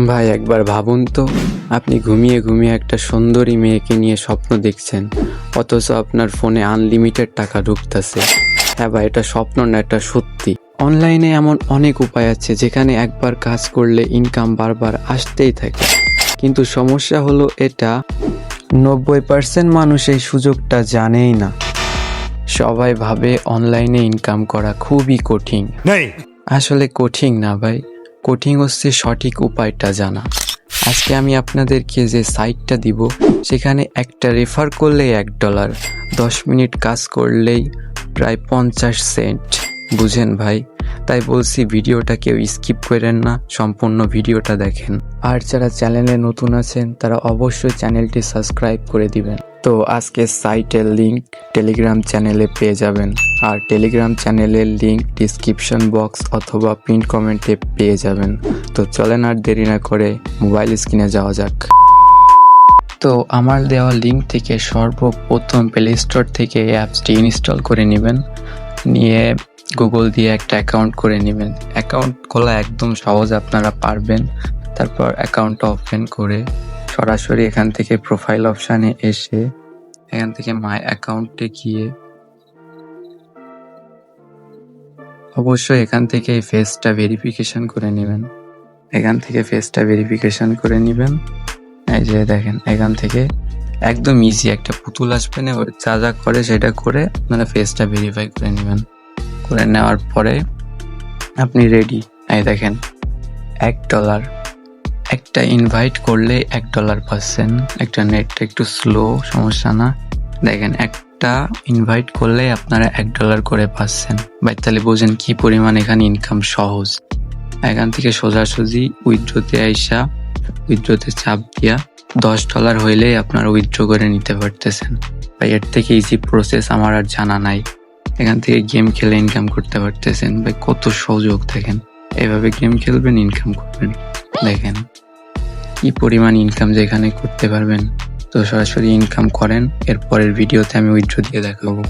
ভাই একবার ভাবুন তো, আপনি ঘুমিয়ে ঘুমিয়ে একটা সুন্দরী মেয়েকে নিয়ে স্বপ্ন দেখছেন, অথচ আপনার ফোনে আনলিমিটেড টাকা ঢুকতেছে। হ্যাঁ ভাই, এটা স্বপ্ন না, এটা সত্যি। অনলাইনে এমন অনেক উপায় আছে যেখানে একবার কাজ করলে ইনকাম বারবার আসতেই থাকে, কিন্তু সমস্যা হলো এটা 90% মানুষ এই সুযোগটা জানেই না। সবাই ভাবে অনলাইনে ইনকাম করা খুবই কঠিন। আসলে কঠিন না ভাই, কঠিন হচ্ছে সঠিক উপায়টা জানা। আজকে আমি আপনাদেরকে যে সাইটটা দিব, সেখানে একটা রেফার করলেই $1, 10 মিনিট কাজ করলেই প্রায় 50 সেন্ট। বুঝেন ভাই? তাই বলছি ভিডিওটা কেউ স্কিপ করেন না, সম্পূর্ণ ভিডিওটা দেখেন। আর যারা চ্যানেলে নতুন আছেন তারা অবশ্যই চ্যানেলটি সাবস্ক্রাইব করে দিবেন। তো আজকে সাইটের লিংক টেলিগ্রাম চ্যানেলে পেয়ে যাবেন, আর টেলিগ্রাম চ্যানেলের লিংক ডিসক্রিপশন বক্স অথবা পিন কমেন্টে পেয়ে যাবেন। তো চলেন আর দেরি না করে মোবাইল স্ক্রিনে যাওয়া যাক। তো আমার দেওয়া লিংক থেকে সর্বপ্রথম প্লে স্টোর থেকে অ্যাপসটি ইনস্টল করে নেবেন, নিয়ে গুগল দিয়ে একটা অ্যাকাউন্ট করে নেবেন। অ্যাকাউন্ট খোলা একদম সহজ, আপনারা পারবেন। তারপর অ্যাকাউন্টটা ওপেন করে সরাসরি এখান থেকে প্রোফাইল অপশানে এসে এখান থেকে মাই অ্যাকাউন্টে গিয়ে অবশ্যই এখান থেকে ফেসটা ভেরিফিকেশন করে নেবেন। এখান থেকে ফেসটা ভেরিফিকেশন করে নেবেন। এই যে দেখেন, এখান থেকে একদম ইজি একটা পুতুল আসবে না, যা যা করে সেটা করে আপনারা ফেসটা ভেরিফাই করে নেবেন। করে নেওয়ার পরে আপনি রেডি। এই দেখেন $1, একটা ইনভাইট করলে $1 পাচ্ছেন। একটা নেটটা একটু স্লো, সমস্যা না। দেখেন একটা ইনভাইট করলে আপনারা $1 করে পাচ্ছেন। ভাই তাহলে বোঝেন কি পরিমাণ এখানে ইনকাম সহজ। এখান থেকে সোজাসুজি উইথড্রোতে আইসা উইথড্রোতে চাপ দিয়া $10 হইলেই আপনারা উইথড্র করে নিতে পারতেছেন। ভাই এর থেকে ইজি প্রসেস আমার আর জানা নাই। এখান থেকে গেম খেলে ইনকাম করতে পারতেছেন। ভাই কত সুযোগ, দেখেন এভাবে গেম খেলবেন, ইনকাম করবেন। দেখেন কি পরিমাণ ইনকাম যেখানে করতে পারবেন। তো সরাসরি ইনকাম করেন, এরপরের ভিডিওতে আমি উইথড্র দিয়ে দেখাবো।